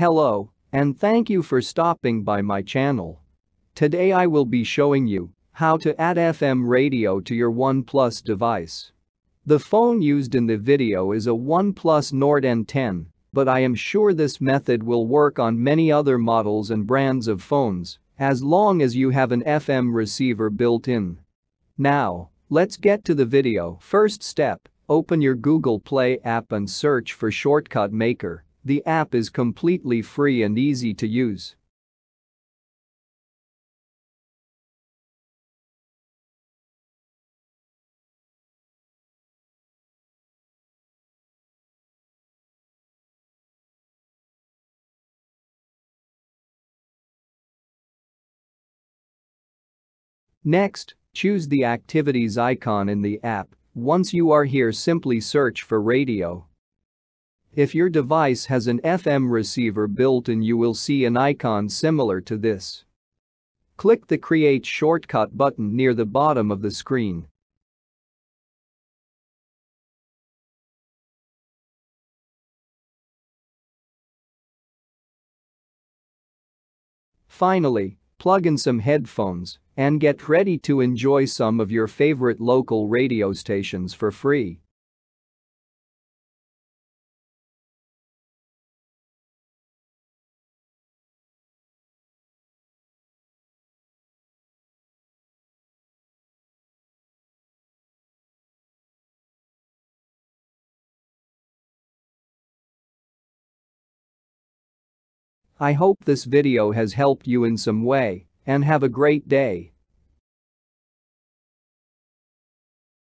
Hello, and thank you for stopping by my channel. Today I will be showing you how to add FM radio to your OnePlus device. The phone used in the video is a OnePlus Nord N10, but I am sure this method will work on many other models and brands of phones, as long as you have an FM receiver built in. Now, let's get to the video. First step, open your Google Play app and search for Shortcut Maker. The app is completely free and easy to use. Next, choose the activities icon in the app. Once you are here, simply search for radio. If your device has an FM receiver built in, you will see an icon similar to this. Click the Create Shortcut button near the bottom of the screen. Finally, plug in some headphones and get ready to enjoy some of your favorite local radio stations for free. I hope this video has helped you in some way, and have a great day.